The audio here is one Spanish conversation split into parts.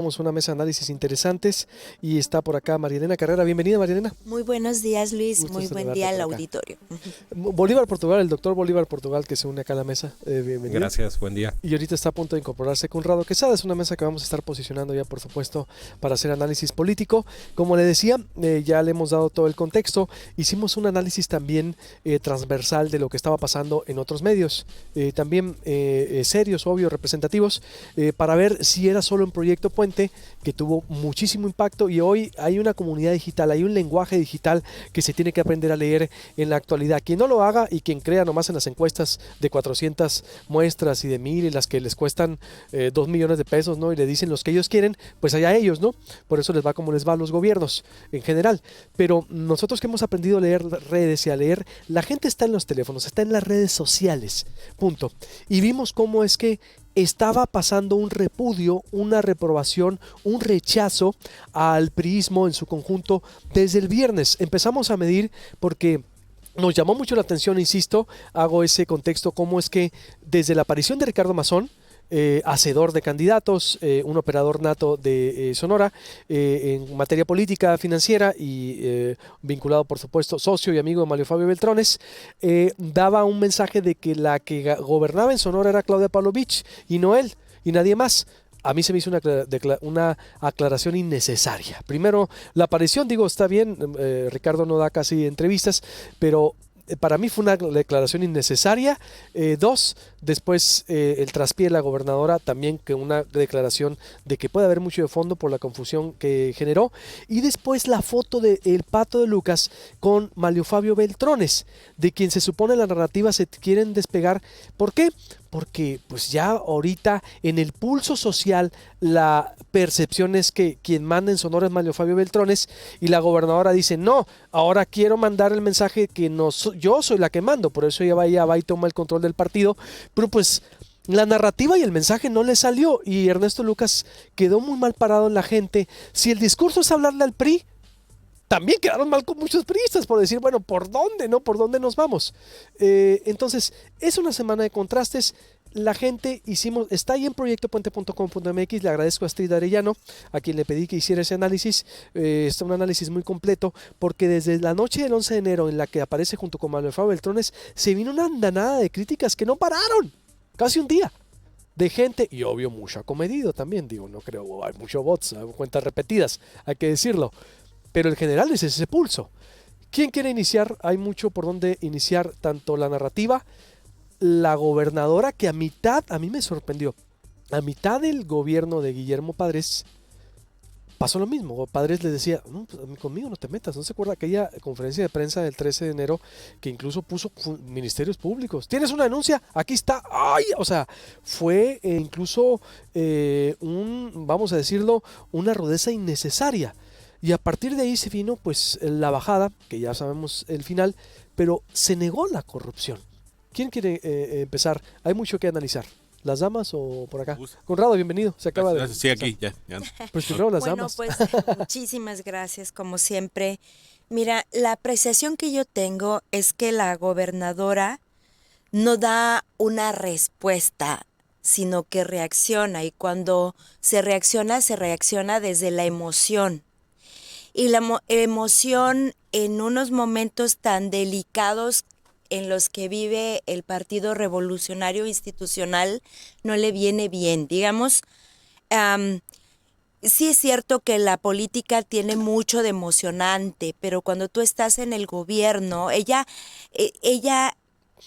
Tenemos una mesa de análisis interesantes y está por acá Marielena Carrera. Bienvenida, Marielena. Muy buenos días, Luis. Gusto Muy buen saludarte día por al acá. auditorio. Bolívar Portugal, el doctor Bolívar Portugal que se une acá a la mesa. Bienvenido. Gracias, buen día. Y ahorita está a punto de incorporarse Conrado Quesada. Es una mesa que vamos a estar posicionando ya, por supuesto, para hacer análisis político. Como le decía, ya le hemos dado todo el contexto. Hicimos un análisis también transversal de lo que estaba pasando en otros medios, también serios, obvios, representativos, para ver si era solo un proyecto puente que tuvo muchísimo impacto, y hoy hay una comunidad digital, hay un lenguaje digital que se tiene que aprender a leer en la actualidad. Quien no lo haga y quien crea nomás en las encuestas de 400 muestras y de 1000 y las que les cuestan 2 millones de pesos, ¿no? Y le dicen los que ellos quieren, pues allá ellos, ¿no? Por eso les va como les va a los gobiernos en general. Pero nosotros que hemos aprendido a leer redes y a leer, la gente está en los teléfonos, está en las redes sociales, punto. Y vimos cómo es que estaba pasando un repudio, una reprobación, un rechazo al priismo en su conjunto desde el viernes. Empezamos a medir porque nos llamó mucho la atención, insisto, hago ese contexto, cómo es que desde la aparición de Ricardo Mazón, hacedor de candidatos, un operador nato de Sonora en materia política, financiera y vinculado, por supuesto, socio y amigo de Mario Fabio Beltrones, daba un mensaje de que la que gobernaba en Sonora era Claudia Pavlovich y no él y nadie más. A mí se me hizo una aclaración innecesaria. Primero, la aparición, digo, está bien, Ricardo no da casi entrevistas, pero para mí fue una declaración innecesaria. Dos, después el traspié de la gobernadora, también que una declaración de que puede haber mucho de fondo por la confusión que generó. Y después la foto de el Pato de Lucas con Mario Fabio Beltrones, de quien se supone la narrativa se quieren despegar. ¿Por qué? Porque pues ya ahorita en el pulso social la percepción es que quien manda en Sonora es Mario Fabio Beltrones, y la gobernadora dice no, ahora quiero mandar el mensaje que no, yo soy la que mando, por eso ella va y toma el control del partido. Pero pues la narrativa y el mensaje no le salió, y Ernesto Lucas quedó muy mal parado en la gente. Si el discurso es hablarle al PRI, también quedaron mal con muchos priistas por decir, bueno, ¿por dónde, no? ¿Por dónde nos vamos? Entonces, es una semana de contrastes. La gente está ahí en proyectopuente.com.mx. Le agradezco a Astrid Arellano, a quien le pedí que hiciera ese análisis. Está un análisis muy completo, porque desde la noche del 11 de enero, en la que aparece junto con Manuel Fabio Beltrones, se vino una andanada de críticas que no pararon. Casi un día. De gente, y obvio mucho acomedido también, digo, no creo, hay muchos bots, hay cuentas repetidas, hay que decirlo. Pero el general es ese pulso. ¿Quién quiere iniciar? Hay mucho por donde iniciar, tanto la narrativa, la gobernadora, que a mí me sorprendió, a mitad del gobierno de Guillermo Padres pasó lo mismo. Padres le decía, no, pues, conmigo no te metas. ¿No se acuerda aquella conferencia de prensa del 13 de enero que incluso puso ministerios públicos? ¿Tienes una denuncia? Aquí está. ¡Ay! O sea, fue incluso vamos a decirlo, una rudeza innecesaria. Y a partir de ahí se vino pues la bajada, que ya sabemos el final, pero se negó la corrupción. ¿Quién quiere empezar? Hay mucho que analizar. ¿Las damas o por acá? Conrado, bienvenido. Se acaba de... Sí, aquí, ya. Pues primero las Bueno, damas. pues muchísimas gracias, como siempre. Mira, la apreciación que yo tengo es que la gobernadora no da una respuesta, sino que reacciona, y cuando se reacciona desde la emoción. Y la emoción en unos momentos tan delicados en los que vive el Partido Revolucionario Institucional no le viene bien. Digamos, sí es cierto que la política tiene mucho de emocionante, pero cuando tú estás en el gobierno, ella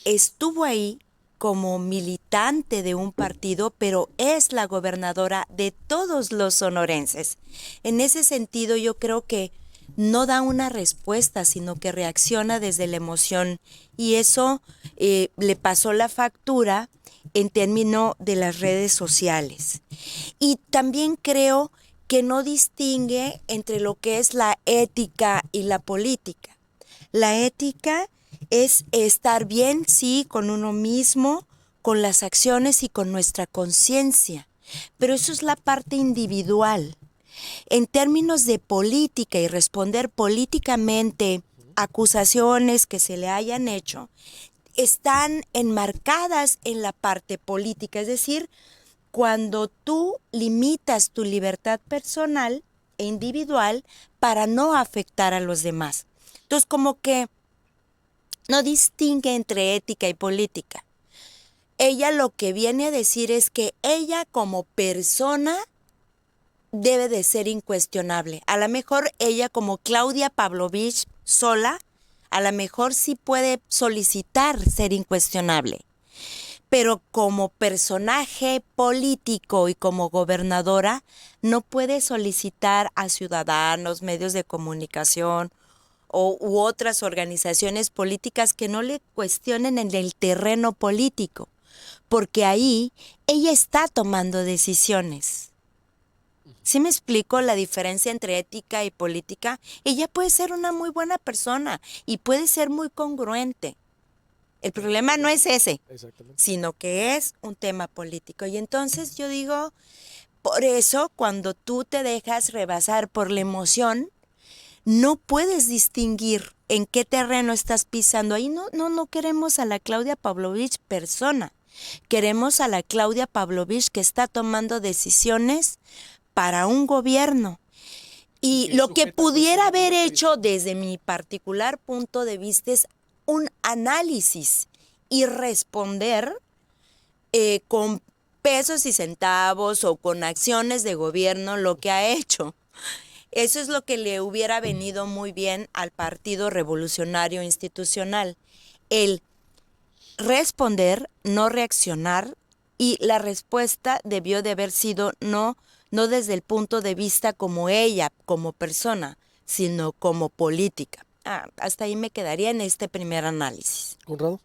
estuvo ahí como militante de un partido, pero es la gobernadora de todos los sonorenses. En ese sentido, yo creo que no da una respuesta, sino que reacciona desde la emoción, y eso le pasó la factura en términos de las redes sociales. Y también creo que no distingue entre lo que es la ética y la política. La ética es estar bien, sí, con uno mismo, con las acciones y con nuestra conciencia, pero eso es la parte individual. En términos de política y responder políticamente acusaciones que se le hayan hecho, están enmarcadas en la parte política, es decir, cuando tú limitas tu libertad personal e individual para no afectar a los demás. Entonces, como que no distingue entre ética y política. Ella lo que viene a decir es que ella como persona debe de ser incuestionable. A lo mejor ella como Claudia Pavlovich sola, a lo mejor sí puede solicitar ser incuestionable. Pero como personaje político y como gobernadora, no puede solicitar a ciudadanos, medios de comunicación u otras organizaciones políticas que no le cuestionen en el terreno político, porque ahí ella está tomando decisiones. ¿Sí me explico la diferencia entre ética y política? Ella puede ser una muy buena persona y puede ser muy congruente. El problema no es ese, sino que es un tema político. Y entonces yo digo, por eso cuando tú te dejas rebasar por la emoción, no puedes distinguir en qué terreno estás pisando. Ahí no queremos a la Claudia Pavlovich persona. Queremos a la Claudia Pavlovich que está tomando decisiones para un gobierno. Y lo que pudiera haber hecho desde mi particular punto de vista es un análisis y responder con pesos y centavos o con acciones de gobierno lo que ha hecho. Eso es lo que le hubiera venido muy bien al Partido Revolucionario Institucional. El responder, no reaccionar, y la respuesta debió de haber sido no desde el punto de vista como ella, como persona, sino como política. Hasta ahí me quedaría en este primer análisis. ¿Conrado?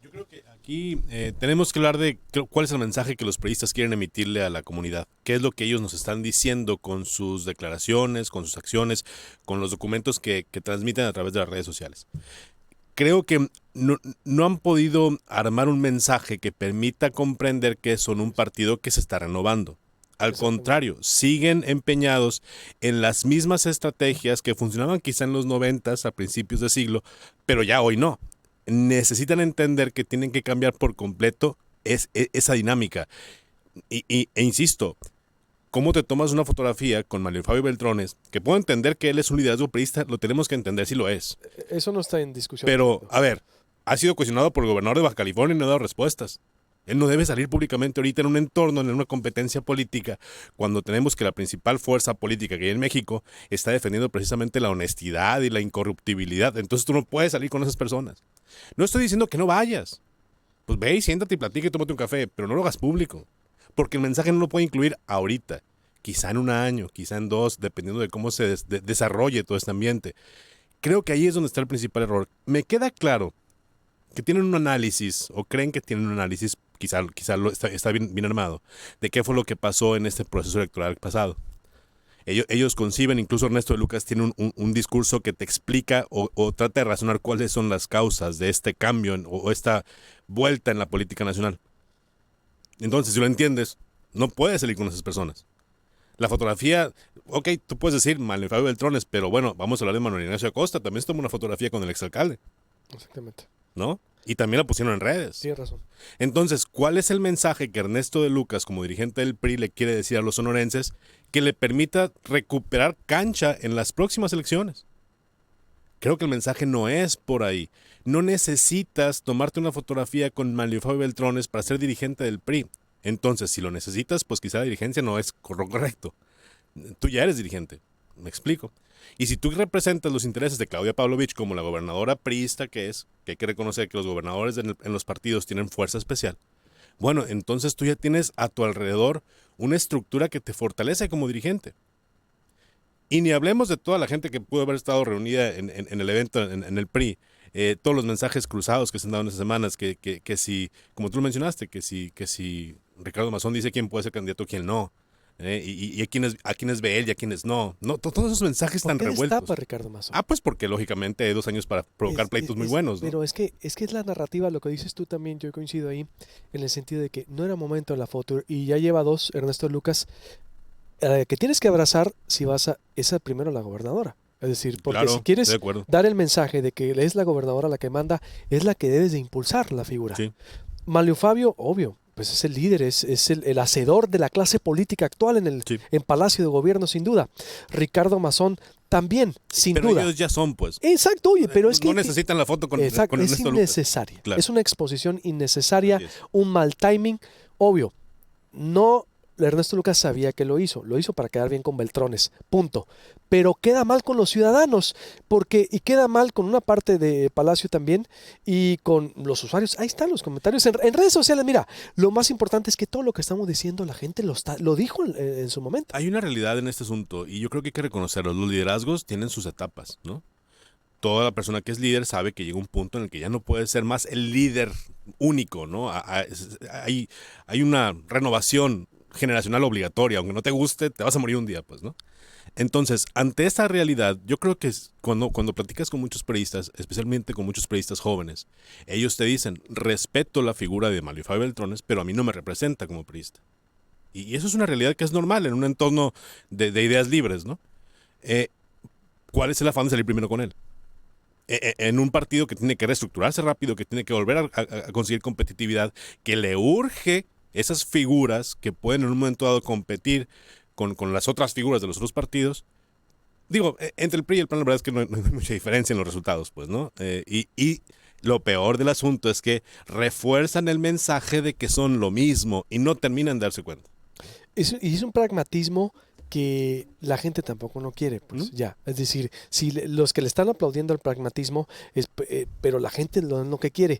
Yo creo que aquí tenemos que hablar de cuál es el mensaje que los periodistas quieren emitirle a la comunidad. ¿Qué es lo que ellos nos están diciendo con sus declaraciones, con sus acciones, con los documentos que transmiten a través de las redes sociales? Creo que no han podido armar un mensaje que permita comprender que son un partido que se está renovando. Al contrario, siguen empeñados en las mismas estrategias que funcionaban quizá en los 90s, a principios de siglo, pero ya hoy no. Necesitan entender que tienen que cambiar por completo esa dinámica. E insisto, ¿cómo te tomas una fotografía con Mario Fabio Beltrones? Que puedo entender que él es un liderazgo priista, lo tenemos que entender si lo es. Eso no está en discusión. Pero, a ver, ha sido cuestionado por el gobernador de Baja California y no ha dado respuestas. Él no debe salir públicamente ahorita en un entorno, en una competencia política, cuando tenemos que la principal fuerza política que hay en México está defendiendo precisamente la honestidad y la incorruptibilidad. Entonces tú no puedes salir con esas personas. No estoy diciendo que no vayas. Pues ve y siéntate y platica y tómate un café, pero no lo hagas público. Porque el mensaje no lo puede incluir ahorita. Quizá en un año, quizá en 2, dependiendo de cómo se desarrolle todo este ambiente. Creo que ahí es donde está el principal error. Me queda claro que tienen un análisis, o creen que tienen un análisis, quizá está bien armado, de qué fue lo que pasó en este proceso electoral pasado. Ellos conciben, incluso Ernesto de Lucas tiene un discurso que te explica o trata de razonar cuáles son las causas de este cambio o esta vuelta en la política nacional. Entonces, si lo entiendes, no puedes salir con esas personas. La fotografía, ok, tú puedes decir Manuel Fabio Beltrones, pero bueno, vamos a hablar de Manuel Ignacio Acosta, también se tomó una fotografía con el exalcalde. Exactamente. ¿No? Y también la pusieron en redes. Tienes razón. Entonces, ¿cuál es el mensaje que Ernesto de Lucas, como dirigente del PRI, le quiere decir a los sonorenses que le permita recuperar cancha en las próximas elecciones? Creo que el mensaje no es por ahí. No necesitas tomarte una fotografía con Manuel Fabio Beltrones para ser dirigente del PRI. Entonces, si lo necesitas, pues quizá la dirigencia no es correcto. Tú ya eres dirigente. Me explico. Y si tú representas los intereses de Claudia Pavlovich como la gobernadora priista que es, que hay que reconocer que los gobernadores en los partidos tienen fuerza especial, bueno, entonces tú ya tienes a tu alrededor una estructura que te fortalece como dirigente. Y ni hablemos de toda la gente que pudo haber estado reunida en el evento, en el PRI, todos los mensajes cruzados que se han dado en esas semanas, que si, como tú lo mencionaste, que si Ricardo Mazón dice quién puede ser candidato y quién no. Y a quienes ve él y a quienes no. Todos esos mensajes tan revueltos. ¿Por qué destapa Ricardo Mazón? Pues porque lógicamente hay 2 años para provocar pleitos muy buenos, ¿no? Pero es que es la narrativa, lo que dices tú también, yo coincido ahí, en el sentido de que no era momento de la foto, y ya lleva 2, Ernesto Lucas, que tienes que abrazar si vas a esa primero la gobernadora. Es decir, porque claro, si quieres dar el mensaje de que es la gobernadora la que manda, es la que debes de impulsar la figura. Sí. Manuel Fabio, obvio, pues es el líder, es el hacedor de la clase política actual Sí. en Palacio de Gobierno, sin duda. Ricardo Mazón también, sin Pero duda. ellos ya son, pues. Exacto, oye, pero es que... No necesitan la foto con Exacto, es Ernesto Lucas. innecesaria. Claro. Es una exposición innecesaria, Así es. un mal timing. Obvio, no, Ernesto Lucas sabía que lo hizo para quedar bien con Beltrones, punto. Pero queda mal con los ciudadanos, y queda mal con una parte de Palacio también y con los usuarios. Ahí están los comentarios en redes sociales. Mira, lo más importante es que todo lo que estamos diciendo la gente lo dijo en su momento. Hay una realidad en este asunto y yo creo que hay que reconocerlo. Los liderazgos tienen sus etapas, ¿no? Toda la persona que es líder sabe que llega un punto en el que ya no puede ser más el líder único, ¿no? Hay una renovación generacional obligatoria. Aunque no te guste, te vas a morir un día, pues, ¿no? Entonces, ante esa realidad, yo creo que cuando platicas con muchos periodistas, especialmente con muchos periodistas jóvenes, ellos te dicen, respeto la figura de Mario Fabio Beltrones, pero a mí no me representa como periodista. Y eso es una realidad que es normal en un entorno de ideas libres, ¿no? ¿Cuál es el afán de salir primero con él? En un partido que tiene que reestructurarse rápido, que tiene que volver a conseguir competitividad, que le urge esas figuras que pueden en un momento dado competir con las otras figuras de los otros partidos. Digo, entre el PRI y el PAN la verdad es que no hay mucha diferencia en los resultados, pues, ¿no? Y lo peor del asunto es que refuerzan el mensaje de que son lo mismo y no terminan de darse cuenta. Y es un pragmatismo que la gente tampoco no quiere, pues ya. Es decir, si los que le están aplaudiendo el pragmatismo, pero la gente lo que quiere.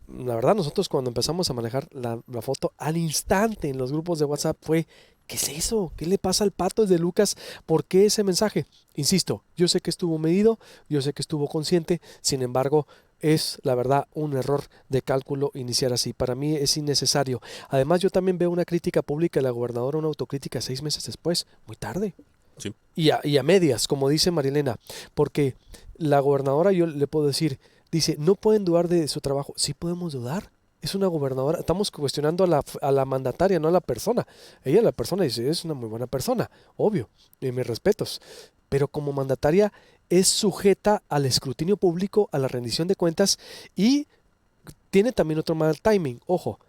La verdad, nosotros cuando empezamos a manejar la foto, al instante en los grupos de WhatsApp fue, ¿qué es eso? ¿Qué le pasa al pato de Lucas? ¿Por qué ese mensaje? Insisto, yo sé que estuvo medido, yo sé que estuvo consciente, sin embargo, es la verdad un error de cálculo iniciar así. Para mí es innecesario. Además, yo también veo una crítica pública de la gobernadora, una autocrítica 6 meses después, muy tarde. Sí. Y a medias, como dice Marilena, porque la gobernadora, yo le puedo decir, dice, no pueden dudar de su trabajo. Sí podemos dudar. Es una gobernadora, estamos cuestionando a la mandataria, no a la persona. Ella, la persona, dice, es una muy buena persona, obvio, y mis respetos. Pero como mandataria es sujeta al escrutinio público, a la rendición de cuentas y tiene también otro mal timing. Ojo,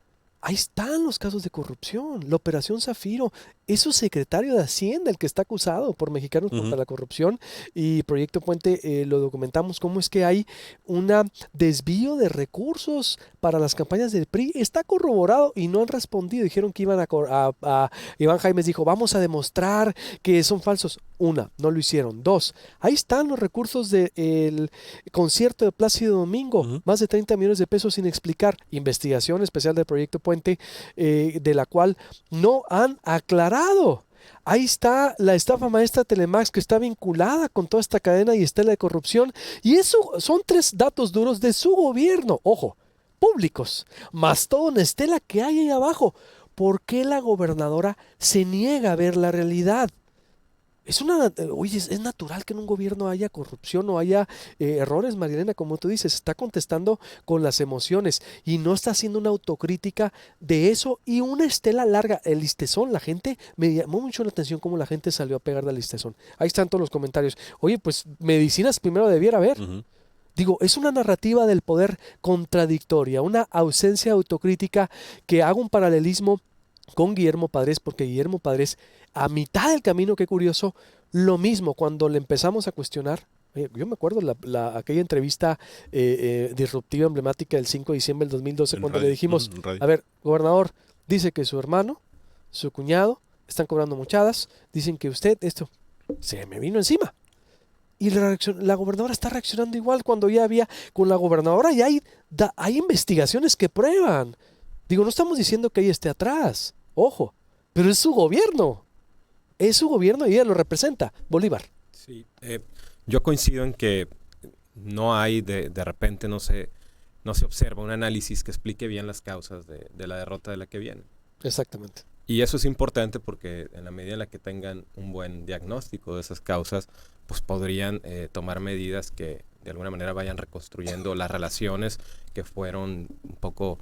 ahí están los casos de corrupción. La Operación Zafiro, es su secretario de Hacienda el que está acusado por Mexicanos contra la Corrupción, y Proyecto Puente lo documentamos cómo es que hay un desvío de recursos para las campañas del PRI. Está corroborado y no han respondido. Dijeron que iban Iván Jaimes dijo, vamos a demostrar que son falsos. Una, no lo hicieron. Dos, ahí están los recursos del concierto de Plácido Domingo, más de 30 millones de pesos sin explicar. Investigación especial del Proyecto Puente, de la cual no han aclarado. Ahí está la estafa maestra Telemax, que está vinculada con toda esta cadena y estela de corrupción. Y eso son 3 datos duros de su gobierno, ojo, públicos, más toda una estela que hay ahí abajo. ¿Por qué la gobernadora se niega a ver la realidad? Oye, es natural que en un gobierno haya corrupción o haya errores, Marilena, como tú dices, está contestando con las emociones y no está haciendo una autocrítica de eso y una estela larga. El listezón, la gente, me llamó mucho la atención cómo la gente salió a pegar del listezón. Ahí están todos los comentarios. Oye, pues medicinas primero debiera haber. Digo, es una narrativa del poder contradictoria, una ausencia autocrítica que haga un paralelismo con Guillermo Padres, porque Guillermo Padres, a mitad del camino, qué curioso, lo mismo, cuando le empezamos a cuestionar, yo me acuerdo aquella entrevista disruptiva, emblemática del 5 de diciembre del 2012, cuando le dijimos, a ver, gobernador, dice que su hermano, su cuñado, están cobrando mochadas, dicen que usted, esto, se me vino encima. Y la gobernadora está reaccionando igual cuando ya había, con la gobernadora ya hay investigaciones que prueban. Digo, no estamos diciendo que ella esté atrás, ojo, pero es su gobierno y ella lo representa. Bolívar. Sí, yo coincido en que no hay, de repente no se observa un análisis que explique bien las causas de la derrota de la que viene. Exactamente. Y eso es importante porque en la medida en la que tengan un buen diagnóstico de esas causas, pues podrían tomar medidas que de alguna manera vayan reconstruyendo las relaciones que fueron un poco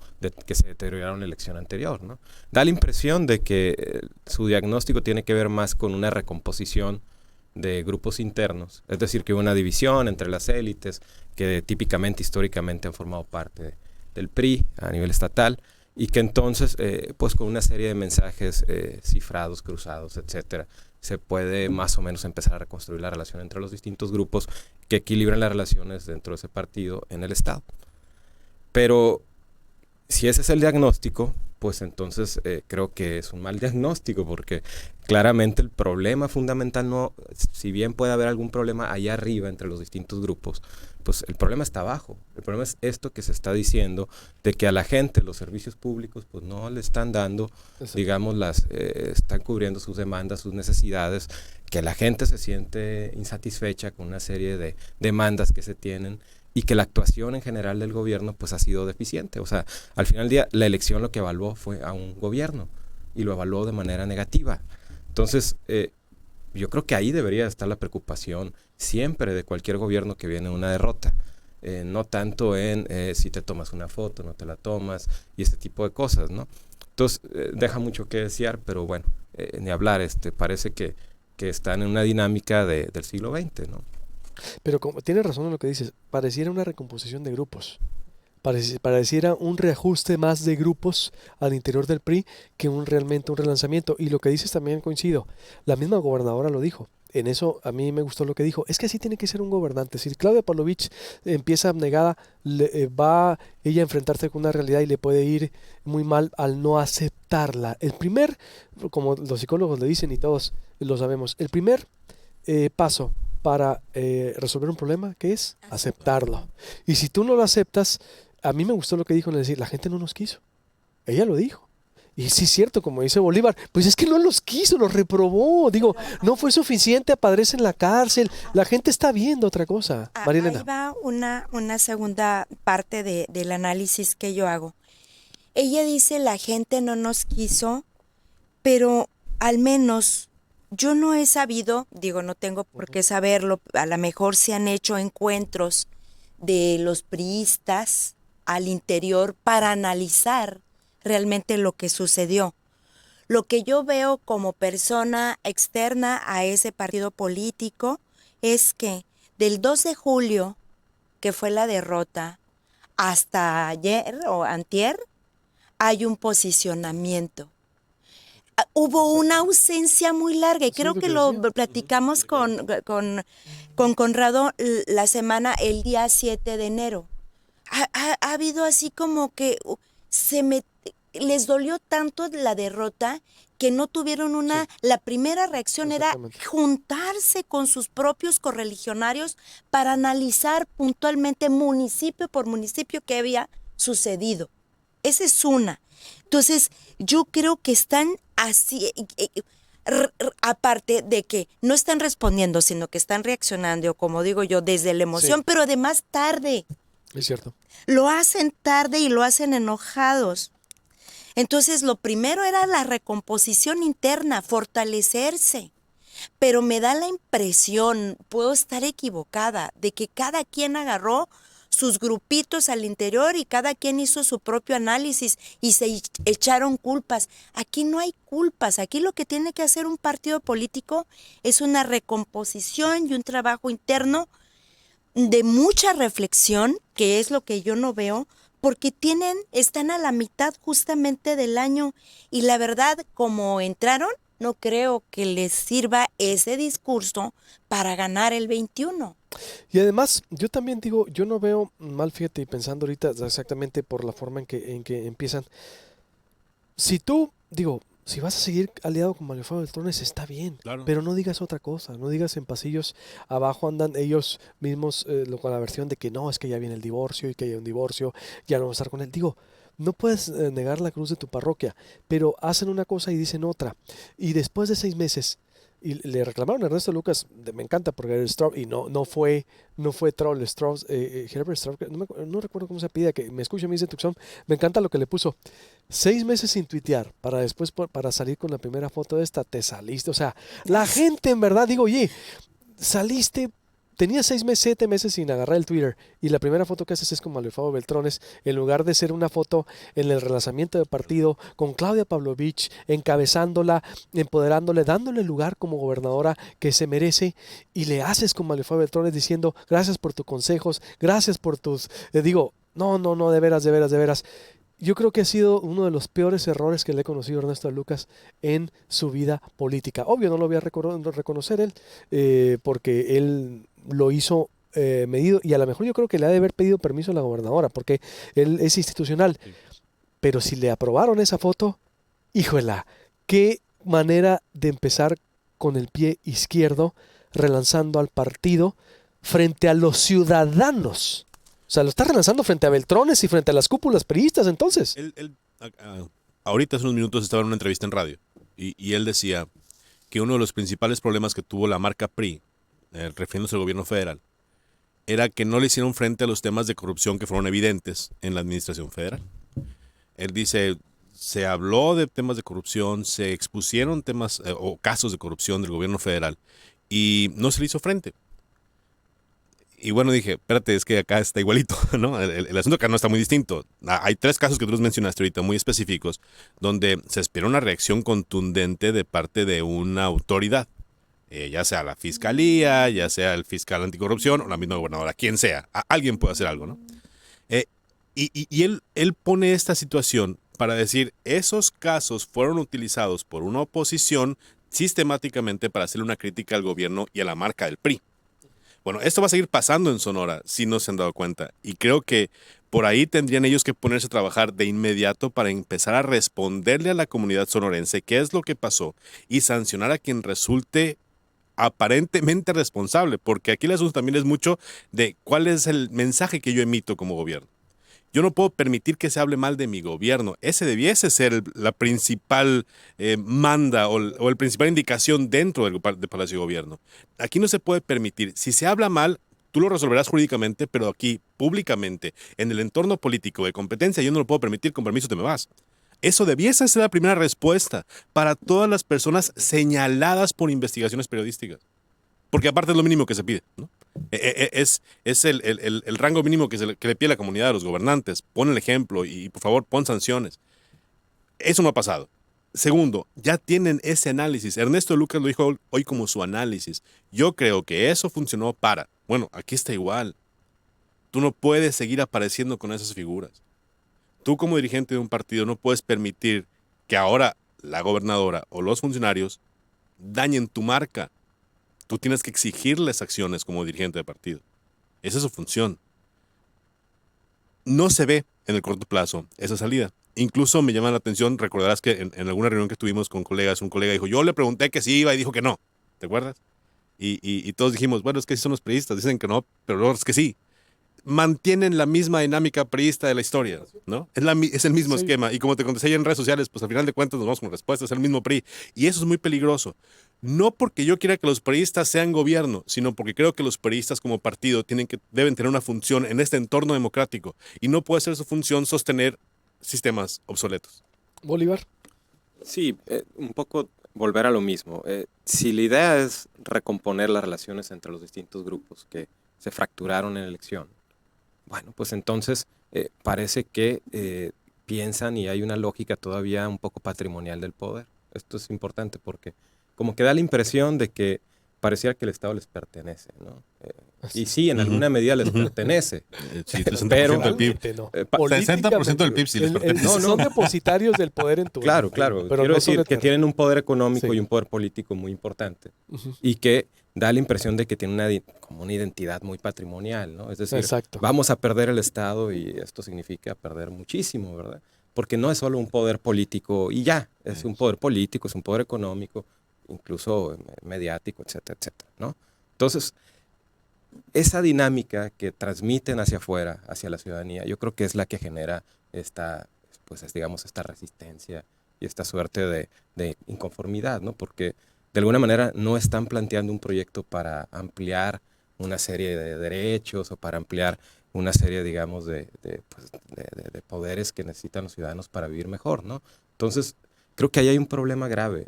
que se deterioraron en la elección anterior, ¿no? Da la impresión de que su diagnóstico tiene que ver más con una recomposición de grupos internos, es decir, que hubo una división entre las élites que típicamente, históricamente han formado parte del PRI a nivel estatal y que entonces, pues con una serie de mensajes cifrados, cruzados, etcétera, se puede más o menos empezar a reconstruir la relación entre los distintos grupos que equilibran las relaciones dentro de ese partido en el Estado. Pero si ese es el diagnóstico, pues entonces creo que es un mal diagnóstico, porque claramente el problema fundamental no, si bien puede haber algún problema allá arriba entre los distintos grupos, pues el problema está abajo. El problema es esto que se está diciendo, de que a la gente los servicios públicos pues no le están dando, digamos, están cubriendo sus demandas, sus necesidades, que la gente se siente insatisfecha con una serie de demandas que se tienen, y que la actuación en general del gobierno pues ha sido deficiente. O sea, al final del día la elección lo que evaluó fue a un gobierno y lo evaluó de manera negativa. Entonces, yo creo que ahí debería estar la preocupación siempre de cualquier gobierno que viene una derrota. No tanto en si te tomas una foto, no te la tomas y este tipo de cosas, ¿no? Entonces, deja mucho que desear, pero bueno, ni hablar, parece que están en una dinámica del siglo XX, ¿no? Pero tienes razón en lo que dices, pareciera una recomposición de grupos, pareciera un reajuste más de grupos al interior del PRI que realmente un relanzamiento. Y lo que dices también coincido, la misma gobernadora lo dijo, en eso a mí me gustó lo que dijo, es que así tiene que ser un gobernante. Si Claudia Pavlovich empieza abnegada, va ella a enfrentarse con una realidad y le puede ir muy mal al no aceptarla. El primer, como los psicólogos le dicen y todos lo sabemos, el primer paso para resolver un problema, ¿qué es? Aceptarlo. Y si tú no lo aceptas, a mí me gustó lo que dijo, en decir, la gente no nos quiso. Ella lo dijo. Y sí es cierto, como dice Bolívar, pues es que no los quiso, los reprobó. Digo, no fue suficiente a padres en la cárcel. La gente está viendo otra cosa. María Elena. Ahí va una segunda parte del análisis que yo hago. Ella dice, la gente no nos quiso, pero al menos yo no he sabido, digo, no tengo por qué saberlo, a lo mejor se han hecho encuentros de los priistas al interior para analizar realmente lo que sucedió. Lo que yo veo como persona externa a ese partido político es que del 2 de julio, que fue la derrota, hasta ayer o antier, hay un posicionamiento. Hubo una ausencia muy larga y creo que lo platicamos con Conrado el día 7 de enero. Ha habido así como que les dolió tanto la derrota que no tuvieron la primera reacción era juntarse con sus propios correligionarios para analizar puntualmente municipio por municipio qué había sucedido. Esa es una. Entonces, yo creo que están así, aparte de que no están respondiendo, sino que están reaccionando, como digo yo, desde la emoción, pero además tarde. Es cierto. Lo hacen tarde y lo hacen enojados. Entonces, lo primero era la recomposición interna, fortalecerse. Pero me da la impresión, puedo estar equivocada, de que cada quien agarró sus grupitos al interior y cada quien hizo su propio análisis y se echaron culpas. Aquí no hay culpas, aquí lo que tiene que hacer un partido político es una recomposición y un trabajo interno de mucha reflexión, que es lo que yo no veo, porque están a la mitad justamente del año y la verdad, como entraron, no creo que les sirva ese discurso para ganar el 21. Y además, yo también digo, yo no veo mal, fíjate, y pensando ahorita exactamente por la forma en que empiezan. Si tú, si vas a seguir aliado con Mario Fabio Beltrones, está bien, claro, pero no digas otra cosa, no digas en pasillos, abajo andan ellos mismos con la versión de que no, es que ya viene el divorcio y que hay un divorcio, ya no vamos a estar con él. No puedes negar la cruz de tu parroquia, pero hacen una cosa y dicen otra. Y después de 6 meses, y le reclamaron a Ernesto Lucas, me encanta porque era Straub, y no fue troll, Herbert Straub, no recuerdo cómo se pide, que me escucha, me dice Tucson, me encanta lo que le puso. 6 meses sin tuitear, para después, para salir con la primera foto de esta, te saliste. O sea, la gente en verdad, oye, saliste. Tenías 7 meses sin agarrar el Twitter y la primera foto que haces es con Mario Fabio Beltrones, en lugar de ser una foto en el relanzamiento del partido con Claudia Pavlovich, encabezándola, empoderándola, dándole el lugar como gobernadora que se merece, y le haces con Mario Fabio Beltrones diciendo gracias por tus consejos, gracias por tus... no, de veras. yo creo que ha sido uno de los peores errores que le he conocido a Ernesto Lucas en su vida política. Obvio, no lo voy a reconocer él, porque él lo hizo medido, y a lo mejor yo creo que le ha de haber pedido permiso a la gobernadora, porque él es institucional. Sí. Pero si le aprobaron esa foto, híjola, qué manera de empezar con el pie izquierdo, relanzando al partido frente a los ciudadanos. O sea, lo está relanzando frente a Beltrones y frente a las cúpulas priistas, entonces. Ahorita hace unos minutos estaba en una entrevista en radio y él decía que uno de los principales problemas que tuvo la marca PRI, refiriéndose al gobierno federal, era que no le hicieron frente a los temas de corrupción que fueron evidentes en la administración federal. Él dice, se habló de temas de corrupción, se expusieron temas o casos de corrupción del gobierno federal y no se le hizo frente. Y bueno, dije, espérate, es que acá está igualito, ¿no? El asunto acá no está muy distinto. Hay 3 casos que tú los mencionaste ahorita, muy específicos, donde se espera una reacción contundente de parte de una autoridad, ya sea la fiscalía, ya sea el fiscal anticorrupción o la misma gobernadora, quien sea. Alguien puede hacer algo, ¿no? Y él pone esta situación para decir, esos casos fueron utilizados por una oposición sistemáticamente para hacerle una crítica al gobierno y a la marca del PRI. Bueno, esto va a seguir pasando en Sonora, si no se han dado cuenta. Y creo que por ahí tendrían ellos que ponerse a trabajar de inmediato para empezar a responderle a la comunidad sonorense qué es lo que pasó y sancionar a quien resulte aparentemente responsable. Porque aquí el asunto también es mucho de cuál es el mensaje que yo emito como gobierno. Yo no puedo permitir que se hable mal de mi gobierno. Ese debiese ser la principal manda o el principal indicación dentro del Palacio de Gobierno. Aquí no se puede permitir. Si se habla mal, tú lo resolverás jurídicamente, pero aquí, públicamente, en el entorno político de competencia, yo no lo puedo permitir, con permiso te me vas. Eso debiese ser la primera respuesta para todas las personas señaladas por investigaciones periodísticas. Porque aparte es lo mínimo que se pide, ¿no? Es el rango mínimo que le pide la comunidad a los gobernantes. Pon el ejemplo y por favor pon sanciones. Eso no ha pasado. Segundo, ya tienen ese análisis. Ernesto Lucas lo dijo hoy como su análisis. Yo creo que eso funcionó bueno, aquí está igual. Tú no puedes seguir apareciendo con esas figuras. Tú como dirigente de un partido no puedes permitir que ahora la gobernadora o los funcionarios dañen tu marca. Tú tienes que exigirles acciones como dirigente de partido. Esa es su función. No se ve en el corto plazo esa salida. Incluso me llama la atención, recordarás que en alguna reunión que tuvimos con colegas, un colega dijo, yo le pregunté que sí iba y dijo que no. ¿Te acuerdas? Y todos dijimos, bueno, es que sí son los priistas, dicen que no, pero no, es que sí. Mantienen la misma dinámica priista de la historia, ¿no? Es el mismo esquema. Y como te contesté en redes sociales, pues al final de cuentas nos vamos con respuestas, es el mismo PRI. Y eso es muy peligroso. No porque yo quiera que los priistas sean gobierno, sino porque creo que los priistas como partido deben tener una función en este entorno democrático. Y no puede ser su función sostener sistemas obsoletos. Bolívar. Sí, un poco volver a lo mismo. Si la idea es recomponer las relaciones entre los distintos grupos que se fracturaron en la elección, bueno, pues entonces parece que piensan y hay una lógica todavía un poco patrimonial del poder. Esto es importante porque como que da la impresión de que pareciera que el Estado les pertenece, ¿no? Y sí, en alguna medida les pertenece. Sí, 60% pero del PIB. No. 60% del PIB sí les pertenece. Son depositarios del poder en tu Claro, claro. Quiero decir que tienen un poder económico Sí. y un poder político muy importante. Y que da la impresión de que tienen como una identidad muy patrimonial, ¿no? Es decir, Exacto. vamos a perder el Estado y esto significa perder muchísimo, ¿verdad? Porque no es solo un poder político y ya, es un poder político, es un poder económico, incluso mediático, etcétera, etcétera, ¿no? Entonces, esa dinámica que transmiten hacia afuera, hacia la ciudadanía, yo creo que es la que genera esta, pues, digamos, esta resistencia y esta suerte de inconformidad, ¿no? Porque de alguna manera no están planteando un proyecto para ampliar una serie de derechos o para ampliar una serie, digamos, de poderes que necesitan los ciudadanos para vivir mejor, ¿no? Entonces, creo que ahí hay un problema grave,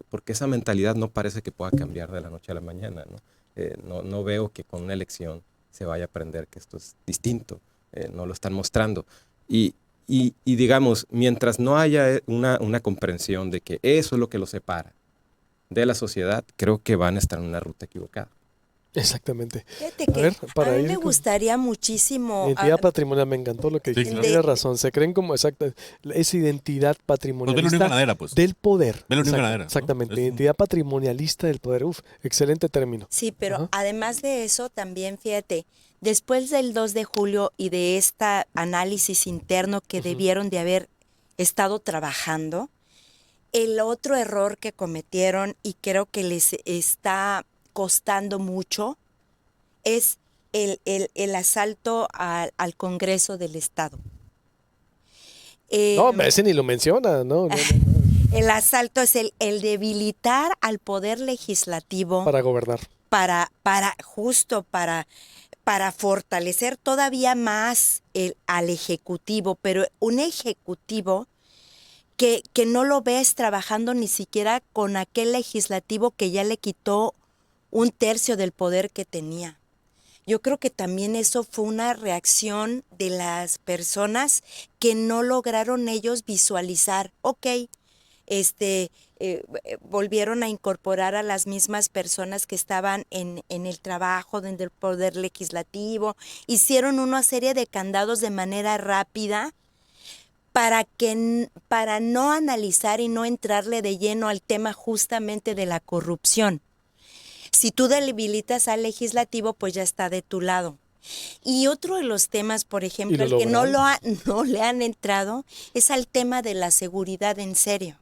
porque esa mentalidad no parece que pueda cambiar de la noche a la mañana, ¿no? No veo que con una elección se vaya a aprender que esto es distinto, no lo están mostrando. Y digamos, mientras no haya una comprensión de que eso es lo que los separa de la sociedad, creo que van a estar en una ruta equivocada. Exactamente. Fíjate A que ver, para a mí ir me con- gustaría muchísimo. Identidad patrimonial, me encantó lo que Sí, dijiste. claro. Tienes razón, se creen como exacta, es identidad Pues ve la patrimonialista Unión Ganadera, pues. del poder. Ve la Unión Exacto, Ganadera, ¿no? exactamente, Es un- identidad patrimonialista del poder. Uf, excelente término. Sí, pero Ajá. además de eso, también fíjate, después del 2 de julio y de este análisis interno que debieron de haber estado trabajando, el otro error que cometieron y creo que les está costando mucho es el asalto al Congreso del Estado. No, ese ni lo menciona, ¿no? El asalto es el debilitar al poder legislativo Para gobernar. justo para fortalecer todavía más al ejecutivo, pero un ejecutivo que no lo ves trabajando ni siquiera con aquel legislativo que ya le quitó un tercio del poder que tenía. Yo creo que también eso fue una reacción de las personas que no lograron ellos visualizar, volvieron a incorporar a las mismas personas que estaban en el trabajo del poder legislativo, hicieron una serie de candados de manera rápida para no analizar y no entrarle de lleno al tema justamente de la corrupción. Si tú debilitas al legislativo, pues ya está de tu lado. Y otro de los temas, por ejemplo, el que no le han entrado, es al tema de la seguridad en serio.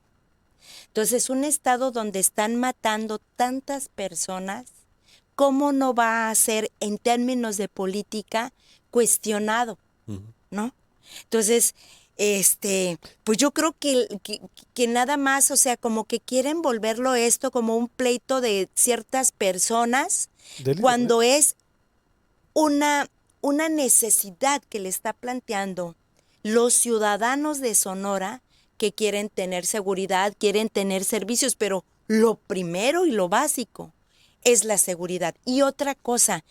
Entonces, un estado donde están matando tantas personas, ¿cómo no va a ser en términos de política cuestionado? ¿No? Entonces, pues yo creo que nada más, o sea, como que quieren volverlo esto como un pleito de ciertas personas, cuando es una necesidad que le está planteando los ciudadanos de Sonora que quieren tener seguridad, quieren tener servicios, pero lo primero y lo básico es la seguridad. Y otra cosa,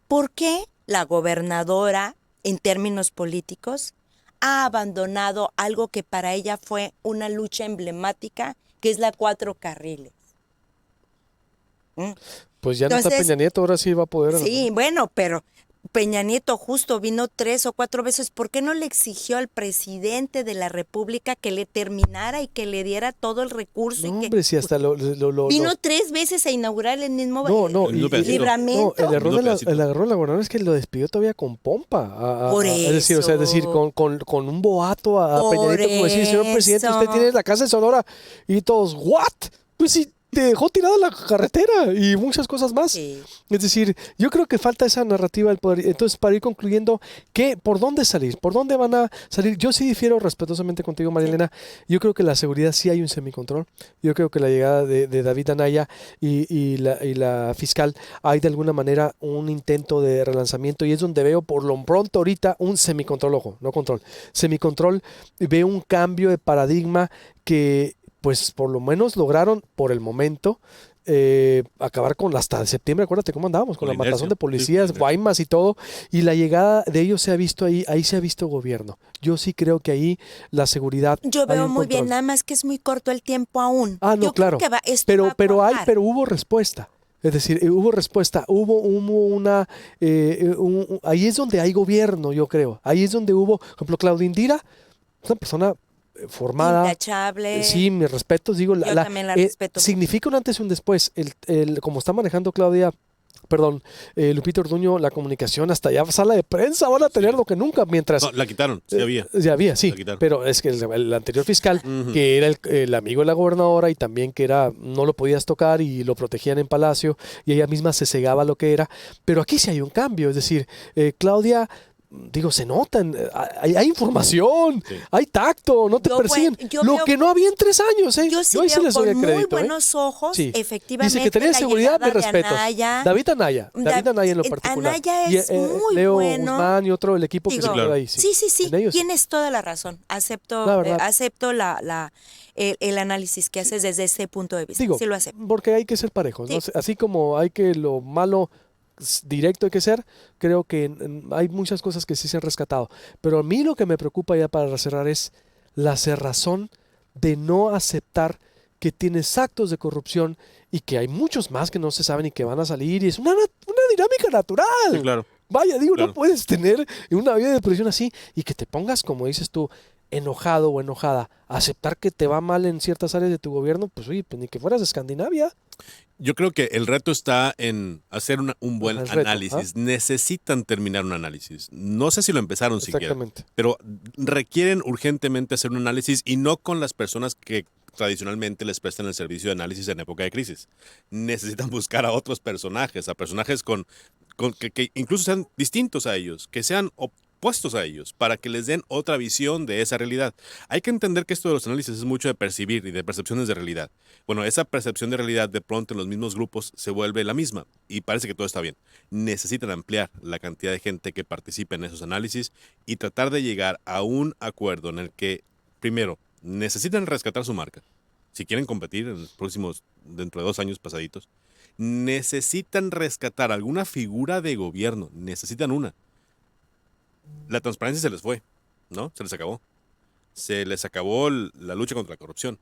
¿por qué la gobernadora, en términos políticos, ha abandonado algo que para ella fue una lucha emblemática, que es la 4 carriles? Pues ya no está Entonces, Peña Nieto, ahora sí va a poder. Sí, bueno, pero Peña Nieto justo vino 3 o 4 veces. ¿Por qué no le exigió al presidente de la República que le terminara y que le diera todo el recurso? No, y que hombre, si hasta vino 3 veces a inaugurar el mismo No, Libramento. el error de la gobernadora es que lo despidió todavía con pompa. Por es decir, o sea, con un boato a Peña Nieto, como decir, señor presidente, usted tiene la casa de Sonora. Y todos, ¿what? Pues sí, te dejó tirada la carretera y muchas cosas más. Sí. Es decir, yo creo que falta esa narrativa del poder. Entonces, para ir concluyendo, ¿por dónde salir? ¿Por dónde van a salir? Yo sí difiero respetuosamente contigo, María Elena. Yo creo que la seguridad sí hay un semicontrol. Yo creo que la llegada de David Anaya y la fiscal hay de alguna manera un intento de relanzamiento y es donde veo por lo pronto ahorita un semicontrol, ojo, no control. Semicontrol, veo un cambio de paradigma que pues por lo menos lograron por el momento acabar con hasta septiembre, acuérdate cómo andábamos, con la matazón de policías, Guaymas y todo, y la llegada de ellos se ha visto ahí se ha visto gobierno. Yo sí creo que ahí la seguridad. Yo veo muy bien, nada más que es muy corto el tiempo aún. Ah, no, yo claro. Creo que pero hubo respuesta. Es decir, hubo respuesta, hubo una, ahí es donde hay gobierno, yo creo. Ahí es donde hubo, por ejemplo, Claudia Indira, una persona formada. Intachable. Sí, mis respetos, digo. Yo también la respeto. Significa un antes y un después. Como está manejando Lupita Orduño, la comunicación, hasta ya sala de prensa van a tener lo que nunca, mientras... No, la quitaron, sí había. Ya había, sí, pero es que el anterior fiscal, que era el amigo de la gobernadora y también que no lo podías tocar y lo protegían en Palacio y ella misma se cegaba lo que era, pero aquí sí hay un cambio, es decir, Claudia... Digo, se notan, hay información, hay tacto, no te persiguen. Lo que no había en 3 años, ¿eh? Yo sí ahí veo les doy con el crédito, muy buenos ojos, sí. efectivamente. Y Secretaría de Seguridad, de respeto. David Anaya en lo particular. Anaya es muy Leo bueno. Guzmán y otro del equipo que se quedó ahí. Sí. Tienes toda la razón. Acepto el análisis que haces desde ese punto de vista. Digo, sí lo acepto. Porque hay que ser parejos, ¿no? Así como hay que lo malo directo hay que ser, creo que hay muchas cosas que sí se han rescatado, pero a mí lo que me preocupa ya para cerrar es la cerrazón de no aceptar que tienes actos de corrupción y que hay muchos más que no se saben y que van a salir y es una dinámica natural. Sí, claro. Vaya, digo, Claro. no puedes tener una vida de presión así y que te pongas, como dices tú, enojado o enojada, a aceptar que te va mal en ciertas áreas de tu gobierno, pues oye, pues ni que fueras de Escandinavia. Yo creo que el reto está en hacer un buen Ajá, el reto, análisis. Necesitan terminar un análisis. No sé si lo empezaron siquiera, Exactamente. pero requieren urgentemente hacer un análisis y no con las personas que tradicionalmente les prestan el servicio de análisis en época de crisis. Necesitan buscar a otros personajes, a personajes que incluso sean distintos a ellos, que sean opuestos a ellos, para que les den otra visión de esa realidad. Hay que entender que esto de los análisis es mucho de percibir y de percepciones de realidad. Bueno, esa percepción de realidad de pronto en los mismos grupos se vuelve la misma y parece que todo está bien. Necesitan ampliar la cantidad de gente que participe en esos análisis y tratar de llegar a un acuerdo en el que, primero, necesitan rescatar su marca. Si quieren competir en los próximos, dentro de 2 años pasaditos, necesitan rescatar alguna figura de gobierno. Necesitan una. La transparencia se les fue, ¿no? Se les acabó. Se les acabó la lucha contra la corrupción.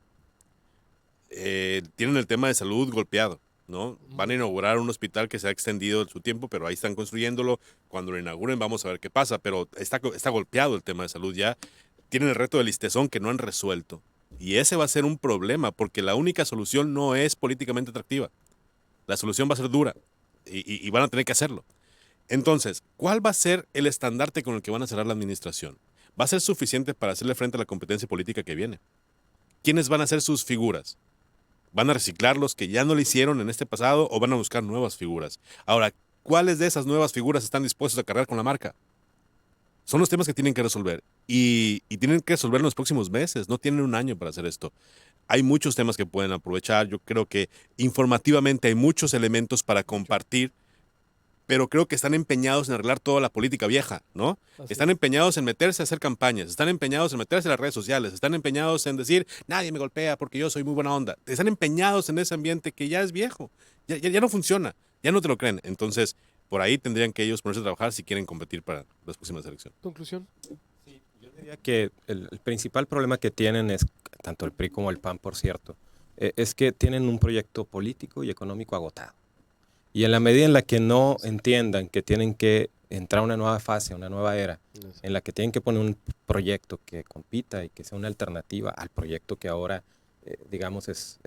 Tienen el tema de salud golpeado, ¿no? Van a inaugurar un hospital que se ha extendido su tiempo, pero ahí están construyéndolo. Cuando lo inauguren vamos a ver qué pasa, pero está golpeado el tema de salud ya. Tienen el reto del listezón que no han resuelto. Y ese va a ser un problema, porque la única solución no es políticamente atractiva. La solución va a ser dura y van a tener que hacerlo. Entonces, ¿cuál va a ser el estandarte con el que van a cerrar la administración? ¿Va a ser suficiente para hacerle frente a la competencia política que viene? ¿Quiénes van a ser sus figuras? ¿Van a reciclar los que ya no lo hicieron en este pasado o van a buscar nuevas figuras? Ahora, ¿cuáles de esas nuevas figuras están dispuestos a cargar con la marca? Son los temas que tienen que resolver y tienen que resolver en los próximos meses. No tienen un año para hacer esto. Hay muchos temas que pueden aprovechar. Yo creo que informativamente hay muchos elementos para compartir, pero creo que están empeñados en arreglar toda la política vieja, ¿no? Así Están es. empeñados en meterse a hacer campañas, están empeñados en meterse a las redes sociales, están empeñados en decir, nadie me golpea porque yo soy muy buena onda. Están empeñados en ese ambiente que ya es viejo, ya no funciona, ya no te lo creen. Entonces, por ahí tendrían que ellos ponerse a trabajar si quieren competir para las próximas elecciones. Conclusión. Yo diría que el principal problema que tienen es, tanto el PRI como el PAN, por cierto, es que tienen un proyecto político y económico agotado. Y en la medida en la que no entiendan que tienen que entrar a una nueva fase, una nueva era, en la que tienen que poner un proyecto que compita y que sea una alternativa al proyecto que ahora, digamos, es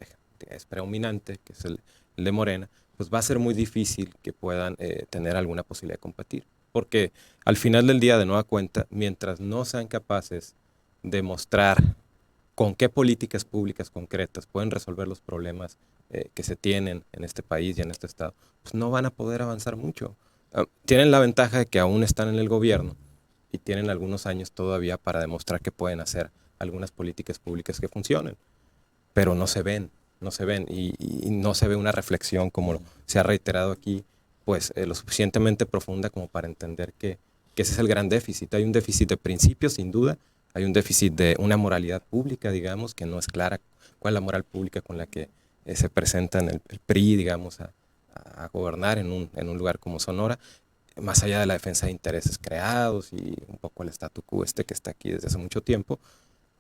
predominante, que es el de Morena, pues va a ser muy difícil que puedan tener alguna posibilidad de competir. Porque al final del día, de nueva cuenta, mientras no sean capaces de mostrar con qué políticas públicas concretas pueden resolver los problemas que se tienen en este país y en este estado, pues no van a poder avanzar mucho. Tienen la ventaja de que aún están en el gobierno y tienen algunos años todavía para demostrar que pueden hacer algunas políticas públicas que funcionen, pero no se ven y no se ve una reflexión, como se ha reiterado aquí, pues lo suficientemente profunda como para entender que ese es el gran déficit. Hay un déficit de principios, sin duda. Hay un déficit de una moralidad pública, digamos, que no es clara cuál es la moral pública con la que se presenta en el PRI, digamos, a gobernar en un lugar como Sonora, más allá de la defensa de intereses creados y un poco el statu quo que está aquí desde hace mucho tiempo,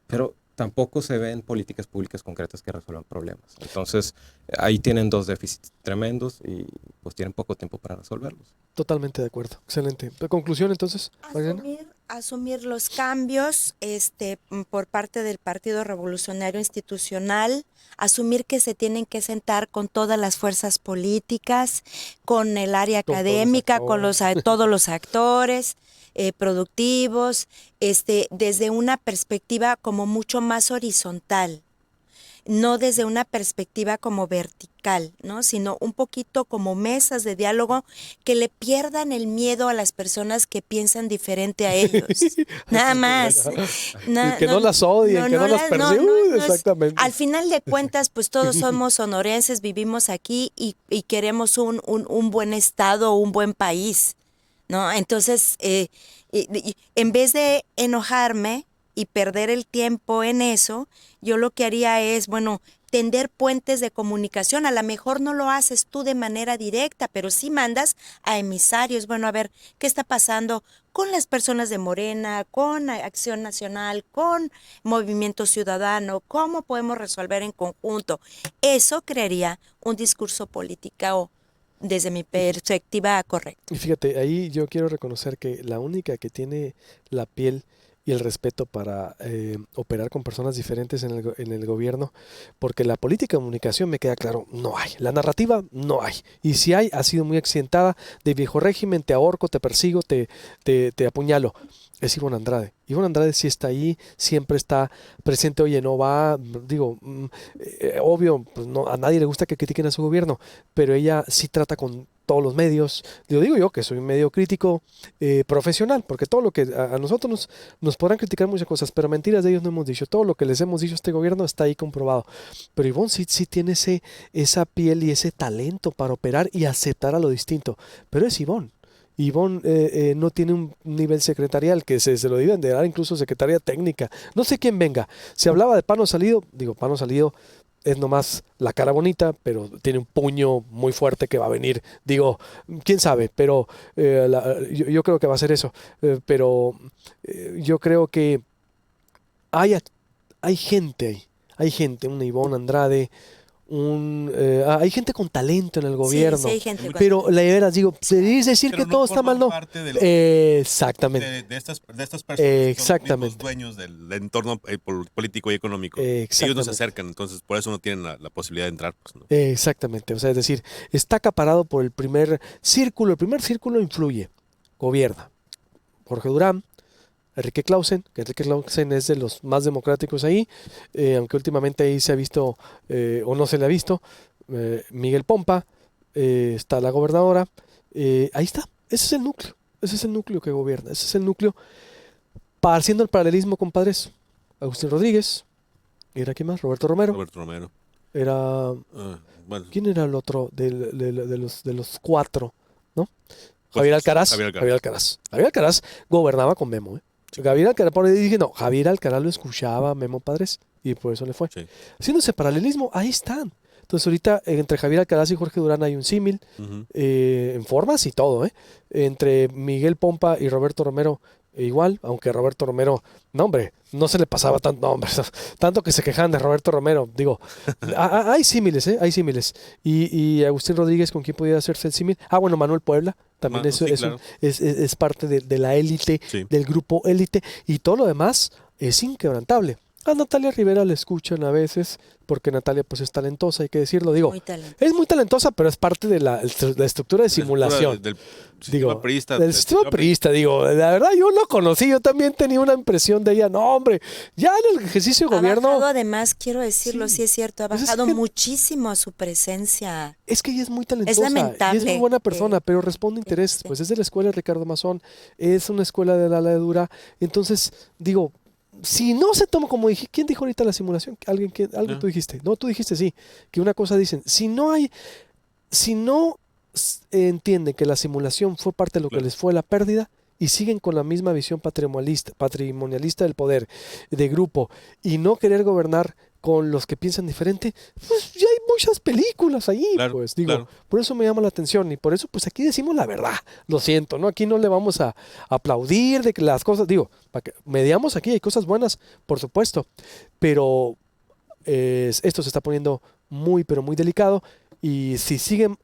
pero tampoco se ven políticas públicas concretas que resuelvan problemas. Entonces, ahí tienen dos déficits tremendos y pues tienen poco tiempo para resolverlos. Totalmente de acuerdo. Excelente. Conclusión entonces, Mariana. Asumir los cambios por parte del Partido Revolucionario Institucional, asumir que se tienen que sentar con todas las fuerzas políticas, con el área Con todos los académica, con actores. todos los actores productivos, desde una perspectiva como mucho más horizontal, no desde una perspectiva como vertical, ¿no? Sino un poquito como mesas de diálogo que le pierdan el miedo a las personas que piensan diferente a ellos. Nada más. Que no las odien, que no las persigan. Exactamente. Al final de cuentas, pues todos somos sonorenses, vivimos aquí y queremos un buen estado, un buen país, ¿no? Entonces, en vez de enojarme y perder el tiempo en eso, yo lo que haría es, bueno, tender puentes de comunicación. A lo mejor no lo haces tú de manera directa, pero sí mandas a emisarios. Bueno, a ver, ¿qué está pasando con las personas de Morena, con Acción Nacional, con Movimiento Ciudadano? ¿Cómo podemos resolver en conjunto? Eso crearía un discurso político desde mi perspectiva, correcto. Y fíjate, ahí yo quiero reconocer que la única que tiene la piel y el respeto para operar con personas diferentes en el gobierno, porque la política de comunicación me queda claro, no hay. La narrativa, no hay. Y si hay, ha sido muy accidentada de viejo régimen, te ahorco, te persigo, te apuñalo. Es Ivonne Andrade. Ivonne Andrade sí está ahí, siempre está presente. Oye, no va, digo, obvio, pues no, a nadie le gusta que critiquen a su gobierno, pero ella sí trata con todos los medios. Digo yo que soy un medio crítico profesional, porque todo lo que a nosotros nos podrán criticar muchas cosas, pero mentiras de ellos no hemos dicho. Todo lo que les hemos dicho a este gobierno está ahí comprobado. Pero Ivonne sí tiene esa piel y ese talento para operar y aceptar a lo distinto. Pero es Ivonne. Ivonne no tiene un nivel secretarial que se lo deben de dar, incluso secretaria técnica. No sé quién venga. Se hablaba de Pano Salido, digo, Pano Salido es nomás la cara bonita, pero tiene un puño muy fuerte que va a venir. Digo, quién sabe, pero yo creo que va a ser eso. Pero yo creo que hay gente ahí. Hay gente, una Ivonne Andrade, hay gente con talento en el gobierno, Sí, hay gente con pero la veras digo, ¿querés decir Pero que no todo está mal? forman No. parte Exactamente. de estas personas, que son Exactamente. los dueños del entorno político y económico. Ellos no se Exactamente. acercan, entonces por eso no tienen la posibilidad de entrar. Pues, ¿no? Exactamente, o sea, es decir, está acaparado por el primer círculo influye, gobierna. Jorge Durán, Enrique Clausen, que Enrique Clausen es de los más democráticos ahí, aunque últimamente ahí se ha visto, o no se le ha visto, Miguel Pompa, está la gobernadora, ahí está, ese es el núcleo que gobierna, ese es el núcleo, haciendo el paralelismo, compadres, Agustín Rodríguez, ¿era quién más? Roberto Romero, Roberto Romero. era, Bueno, ¿quién era el otro de los cuatro? ¿No? pues, Javier Alcaraz. Javier Alcaraz. Javier Alcaraz gobernaba con Memo, ¿eh? Javier Alcaraz, por ahí dije, no, Javier Alcaraz lo escuchaba a Memo Padres y por eso le fue. Sí. Haciendo ese paralelismo, ahí están. Entonces ahorita entre Javier Alcaraz y Jorge Durán hay un símil, Ujú. en formas y todo, ¿eh? Entre Miguel Pompa y Roberto Romero igual, aunque Roberto Romero, no hombre, no se le pasaba tanto, no, hombre, tanto que se quejaban de Roberto Romero, digo, hay símiles, hay símiles. Y Agustín Rodríguez, ¿con quién podía hacerse el símil? Bueno, Manuel Puebla, también Sí, claro. es parte de la élite, Sí. del grupo élite, y todo lo demás es inquebrantable. A Natalia Rivera le escuchan a veces, porque Natalia pues es talentosa, hay que decirlo, digo, Muy talentosa. es muy talentosa, pero es parte de la estructura de simulación. Del sistema priista. Del sistema priista, digo, la verdad yo lo conocí, yo también tenía una impresión de ella, no hombre, ya en el ejercicio de Ha gobierno, bajado, además, quiero decirlo, Sí. sí es cierto, ha Pues es bajado que- muchísimo su presencia. es que ella es muy talentosa, y es lamentable muy buena que- persona, pero responde a intereses, sí. pues es de la escuela de Ricardo Mazón, es una escuela de la ladradura, entonces, digo, si no se toma como dije, ¿quién dijo ahorita la simulación? Algo No. tú dijiste, no, tú dijiste sí, que una cosa dicen, si no entienden que la simulación fue parte de lo que Claro. les fue la pérdida y siguen con la misma visión patrimonialista del poder, de grupo, y no querer gobernar con los que piensan diferente, pues ya hay muchas películas ahí, Claro, pues digo, claro. por eso me llama la atención y por eso pues aquí decimos la verdad, lo siento, ¿no? Aquí no le vamos a aplaudir de que las cosas, digo, para que mediamos aquí, hay cosas buenas, por supuesto, pero esto se está poniendo muy, pero muy delicado y si siguen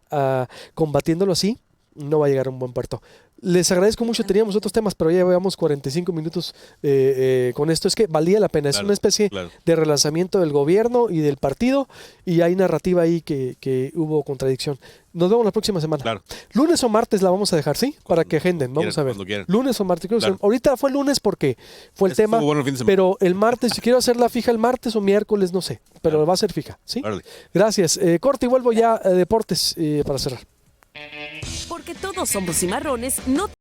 combatiéndolo así, no va a llegar a un buen puerto. Les agradezco mucho, teníamos otros temas, pero ya llevamos 45 minutos con esto. Es que valía la pena, es Claro, una especie claro. de relanzamiento del gobierno y del partido y hay narrativa ahí que hubo contradicción. Nos vemos la próxima semana. Claro. Lunes o martes la vamos a dejar, ¿sí? Para que agenden, vamos quieran, a ver. cuando quieran. Lunes o martes. Creo que Claro. ahorita fue lunes porque fue el tema, Estuvo bueno el fin de semana. pero el martes, si quiero hacerla fija el martes o miércoles, no sé, pero Claro. va a ser fija, ¿sí? Órale. Gracias. Corte y vuelvo ya a deportes para cerrar. Porque todos somos cimarrones, no